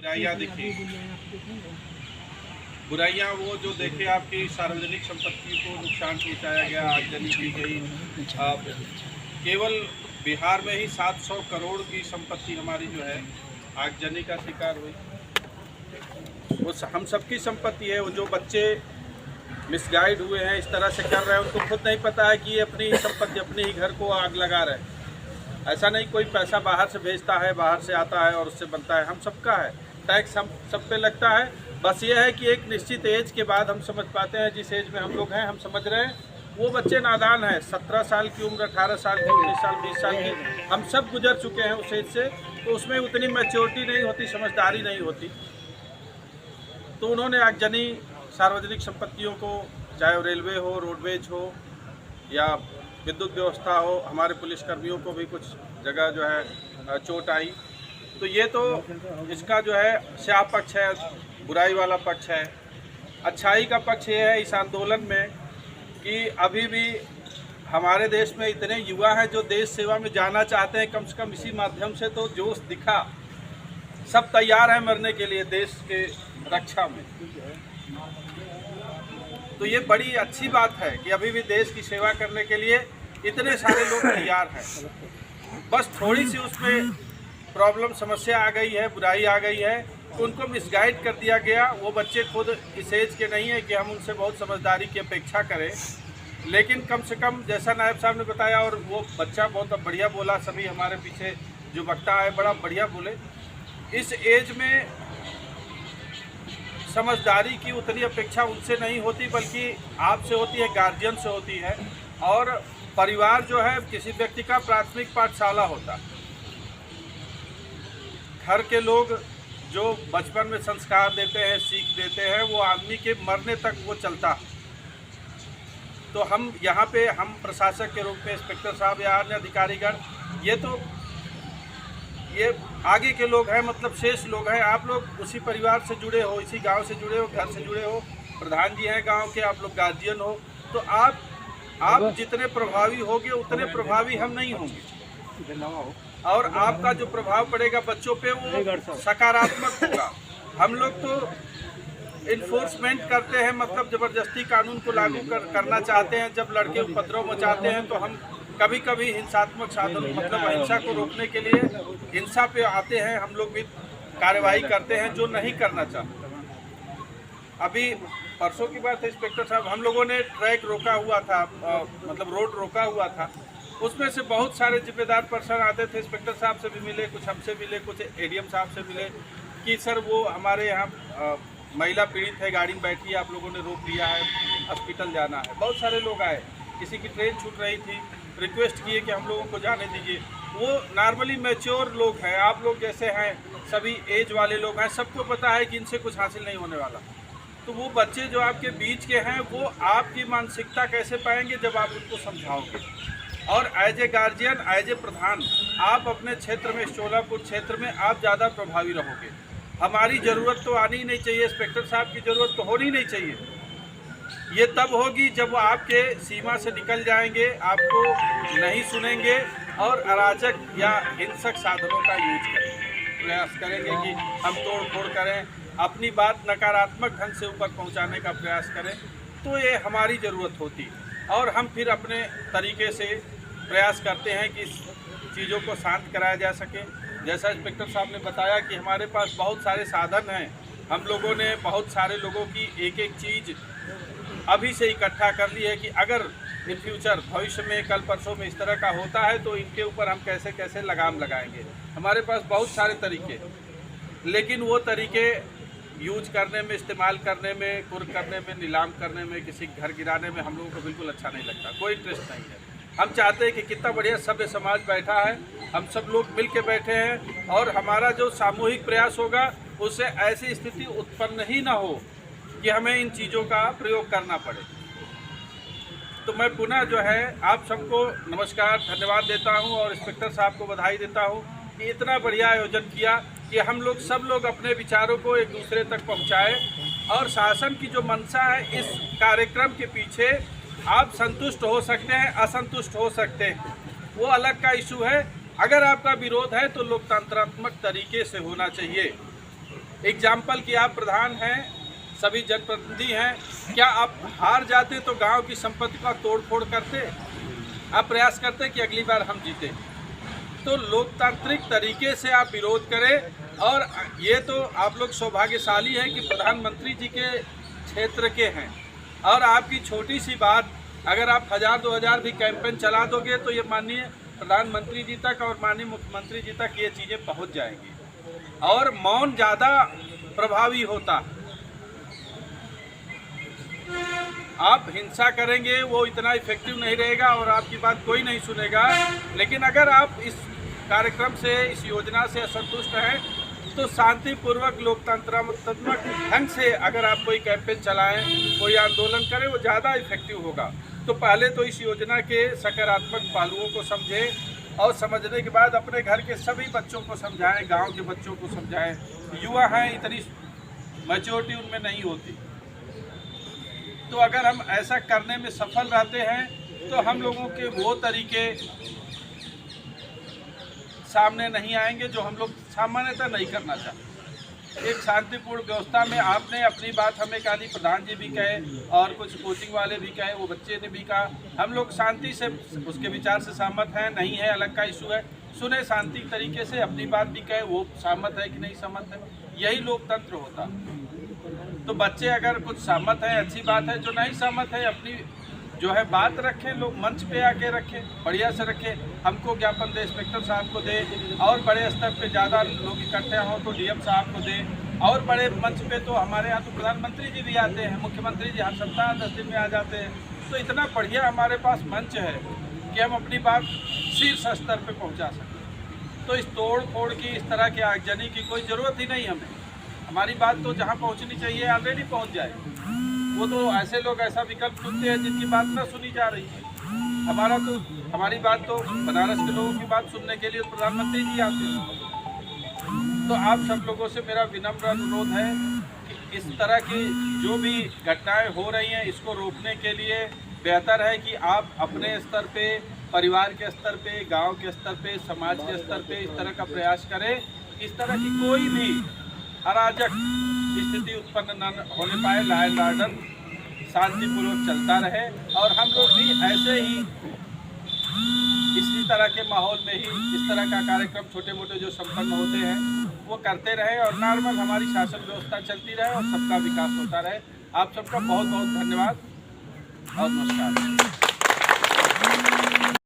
बुराइयाँ दिखी। बुराइयाँ वो जो देखे आपकी सार्वजनिक संपत्ति को नुकसान पहुँचाया गया, आगजनी की गई। केवल बिहार में ही 700 करोड़ की संपत्ति हमारी जो है आगजनी का शिकार हुई। वो हम सबकी संपत्ति है। वो जो बच्चे मिसगाइड हुए हैं, इस तरह से कर रहे हैं, उनको खुद नहीं पता है कि ये अपनी संपत्ति, अपने ही घर को आग लगा रहे हैं। ऐसा नहीं कोई पैसा बाहर से भेजता है, बाहर से आता है और उससे बनता है। हम सबका है, टैक्स हम सब पे लगता है। बस ये है कि एक निश्चित एज के बाद हम समझ पाते हैं, जिस एज में हम लोग हैं हम समझ रहे हैं। वो बच्चे नादान हैं, 17 साल की उम्र, 18 साल की, 19 साल, 20 साल की, हम सब गुजर चुके हैं उस एज से। तो उसमें उतनी मैच्योरिटी नहीं होती, समझदारी नहीं होती। तो उन्होंने आगजनी सार्वजनिक संपत्तियों को, चाहे रेलवे हो, रोडवेज हो या विद्युत व्यवस्था हो, हमारे पुलिसकर्मियों को भी कुछ जगह जो है चोट आई। तो ये तो इसका जो है स्याह पक्ष है, बुराई वाला पक्ष है। अच्छाई का पक्ष ये है इस आंदोलन में कि अभी भी हमारे देश में इतने युवा हैं जो देश सेवा में जाना चाहते हैं। कम से कम इसी माध्यम से तो जोश दिखा, सब तैयार हैं मरने के लिए देश के रक्षा में। तो ये बड़ी अच्छी बात है कि अभी भी देश की सेवा करने के लिए इतने सारे लोग तैयार हैं। बस थोड़ी सी उसमें प्रॉब्लम, समस्या आ गई है, बुराई आ गई है, तो उनको मिसगाइड कर दिया गया। वो बच्चे खुद इस एज के नहीं है कि हम उनसे बहुत समझदारी की अपेक्षा करें, लेकिन कम से कम जैसा नायब साहब ने बताया, और वो बच्चा बहुत बढ़िया बोला, सभी हमारे पीछे जो वक्ता है बड़ा बढ़िया बोले। इस एज में समझदारी की उतनी अपेक्षा उनसे नहीं होती, बल्कि आपसे होती है, गार्जियन से होती है। और परिवार जो है किसी व्यक्ति का प्राथमिक पाठशाला होता है। घर के लोग जो बचपन में संस्कार देते हैं, सीख देते हैं, वो आदमी के मरने तक वो चलता है। तो हम यहाँ पे, हम प्रशासक के रूप में, इंस्पेक्टर साहब या अन्य अधिकारीगण, ये आगे के लोग हैं, मतलब शेष लोग हैं। आप लोग उसी परिवार से जुड़े हो, इसी गांव से जुड़े हो, घर से जुड़े हो, प्रधान जी हैं गांव के, आप लोग गार्जियन हो। तो आप जितने प्रभावी होगे उतने प्रभावी हम नहीं होंगे, और आपका जो प्रभाव पड़ेगा बच्चों पे वो सकारात्मक होगा। हम लोग तो इन्फोर्समेंट करते हैं, मतलब ज़बरदस्ती कानून को लागू करना चाहते हैं। जब लड़के उपद्रव मचाते हैं तो हम कभी कभी हिंसात्मक साधन, मतलब हिंसा को रोकने के लिए हिंसा पे आते हैं। हम लोग भी कार्रवाई करते हैं जो नहीं करना चाहते। अभी परसों की बात है इंस्पेक्टर साहब, हम लोगों ने ट्रैक रोका हुआ था, मतलब रोड रोका हुआ था। उसमें से बहुत सारे जिम्मेदार पर्सन आते थे, इंस्पेक्टर साहब से भी मिले, कुछ हमसे मिले, कुछ एडीएम साहब से मिले कि सर वो हमारे यहाँ महिला पीड़ित है, गाड़ी में बैठी है, आप लोगों ने रोक लिया है, हॉस्पिटल जाना है। बहुत सारे लोग आए, किसी की ट्रेन छूट रही थी, रिक्वेस्ट किए कि हम लोगों को जाने दीजिए। वो नॉर्मली मैच्योर लोग हैं, आप लोग जैसे हैं, सभी एज वाले लोग हैं, सबको पता है कि इनसे कुछ हासिल नहीं होने वाला। तो वो बच्चे जो आपके बीच के हैं वो आपकी मानसिकता कैसे पाएंगे जब आप उनको समझाओगे। और as a guardian, as a प्रधान, आप अपने क्षेत्र में, शोलापुर क्षेत्र में आप ज़्यादा प्रभावी रहोगे। हमारी ज़रूरत तो आनी ही नहीं चाहिए, इंस्पेक्टर साहब की ज़रूरत तो होनी नहीं चाहिए। ये तब होगी जब वो आपके सीमा से निकल जाएंगे, आपको नहीं सुनेंगे और अराजक या हिंसक साधनों का यूज करेंगे, प्रयास करेंगे कि हम तोड़ फोड़ करें, अपनी बात नकारात्मक ढंग से ऊपर पहुंचाने का प्रयास करें। तो ये हमारी ज़रूरत होती है, और हम फिर अपने तरीके से प्रयास करते हैं कि चीज़ों को शांत कराया जा सके। जैसा इंस्पेक्टर साहब ने बताया कि हमारे पास बहुत सारे साधन हैं, हम लोगों ने बहुत सारे लोगों की एक एक चीज़ अभी से इकट्ठा कर ली है कि अगर इन फ्यूचर, भविष्य में, कल परसों में इस तरह का होता है तो इनके ऊपर हम कैसे कैसे लगाम लगाएंगे। हमारे पास बहुत सारे तरीके, लेकिन वो तरीके यूज करने में, इस्तेमाल करने में, कुर्क करने में, नीलाम करने में, किसी घर गिराने में हम लोगों को बिल्कुल अच्छा नहीं लगता, कोई इंटरेस्ट नहीं है। हम चाहते हैं कि कितना बढ़िया सभ्य समाज बैठा है, हम सब लोग मिल के बैठे हैं, और हमारा जो सामूहिक प्रयास होगा उससे ऐसी स्थिति उत्पन्न ही ना हो कि हमें इन चीज़ों का प्रयोग करना पड़े। तो मैं पुनः जो है आप सबको नमस्कार, धन्यवाद देता हूं, और इंस्पेक्टर साहब को बधाई देता हूं कि इतना बढ़िया आयोजन किया कि हम लोग सब लोग अपने विचारों को एक दूसरे तक पहुंचाए। और शासन की जो मंशा है, इस कार्यक्रम के पीछे आप संतुष्ट हो सकते हैं, असंतुष्ट हो सकते हैं, वो अलग का इशू है। अगर आपका विरोध है तो लोकतंत्रात्मक तरीके से होना चाहिए। एग्जाम्पल कि आप प्रधान हैं, सभी जनप्रतिनिधि हैं, क्या आप हार जाते तो गांव की संपत्ति का तोड़ फोड़ करते? आप प्रयास करते कि अगली बार हम जीते? तो लोकतांत्रिक तरीके से आप विरोध करें। और ये तो आप लोग सौभाग्यशाली हैं कि प्रधानमंत्री जी के क्षेत्र के हैं, और आपकी छोटी सी बात अगर आप 1000-2000 भी कैंपेन चला दोगे तो ये माननीय प्रधानमंत्री जी तक और माननीय मुख्यमंत्री जी तक ये चीज़ें पहुंच जाएंगी। और मौन ज़्यादा प्रभावी होता। आप हिंसा करेंगे वो इतना इफेक्टिव नहीं रहेगा और आपकी बात कोई नहीं सुनेगा। लेकिन अगर आप इस कार्यक्रम से, इस योजना से असंतुष्ट हैं तो शांतिपूर्वक लोकतंत्रात्मक ढंग से अगर आप कोई कैंपेन चलाएं, कोई आंदोलन करें, वो ज़्यादा इफेक्टिव होगा। तो पहले तो इस योजना के सकारात्मक पहलुओं को समझें और समझने के बाद अपने घर के सभी बच्चों को समझाएं, गांव के बच्चों को समझाएं। युवा हैं, इतनी मैच्योरिटी उनमें नहीं होती। तो अगर हम ऐसा करने में सफल रहते हैं तो हम लोगों के वो तरीके सामने नहीं आएंगे जो हम लोग सामान्यतः नहीं करना चाहते। एक शांतिपूर्ण व्यवस्था में आपने अपनी बात हमें कही, प्रधान जी भी कहे और कुछ कोचिंग वाले भी कहे, वो बच्चे ने भी कहा, हम लोग शांति से उसके विचार से सहमत हैं, नहीं है अलग का इशू है, सुने शांति तरीके से, अपनी बात भी कहे, वो सहमत है कि नहीं सहमत है, यही लोकतंत्र होता। तो बच्चे अगर कुछ सहमत है अच्छी बात है, जो नहीं सहमत है अपनी जो है बात रखें, लोग मंच पे आके रखें, बढ़िया से रखें। हमको ज्ञापन दे, इंस्पेक्टर साहब को दे, और बड़े स्तर पे ज़्यादा लोग इकट्ठे हों तो डीएम साहब को दे, और बड़े मंच पे तो हमारे यहाँ तो प्रधानमंत्री जी भी आते हैं, मुख्यमंत्री जी हर सप्ताह 10 दिन में आ जाते हैं। तो इतना बढ़िया हमारे पास मंच है कि हम अपनी बात शीर्ष स्तर पर पहुँचा सकें। तो इस तोड़ फोड़ की, इस तरह की आगजनी की कोई ज़रूरत ही नहीं हमें। हमारी बात तो जहाँ पहुँचनी चाहिए ऑलरेडी पहुँच जाए। वो तो ऐसे लोग ऐसा विकल्प चुनते हैं जिनकी बात ना सुनी जा रही है। हमारी बात तो बनारस के लोगों की बात सुनने के लिए प्रधानमंत्री जी आते हैं। तो आप सब लोगों से मेरा विनम्र अनुरोध है कि इस तरह की जो भी घटनाएं हो रही हैं इसको रोकने के लिए बेहतर है कि आप अपने स्तर पे, परिवार के स्तर पे, गांव के स्तर पे, समाज के स्तर पे इस तरह का प्रयास करें। इस तरह की कोई भी अराजक स्थिति उत्पन्न न होने पाए, लॉ एंड ऑर्डर शांतिपूर्वक चलता रहे, और हम लोग भी ऐसे ही इसी तरह के माहौल में ही इस तरह का कार्यक्रम छोटे मोटे जो संपन्न होते हैं वो करते रहे, और नॉर्मल हमारी शासन व्यवस्था चलती रहे और सबका विकास होता रहे। आप सबका बहुत बहुत धन्यवाद और नमस्कार।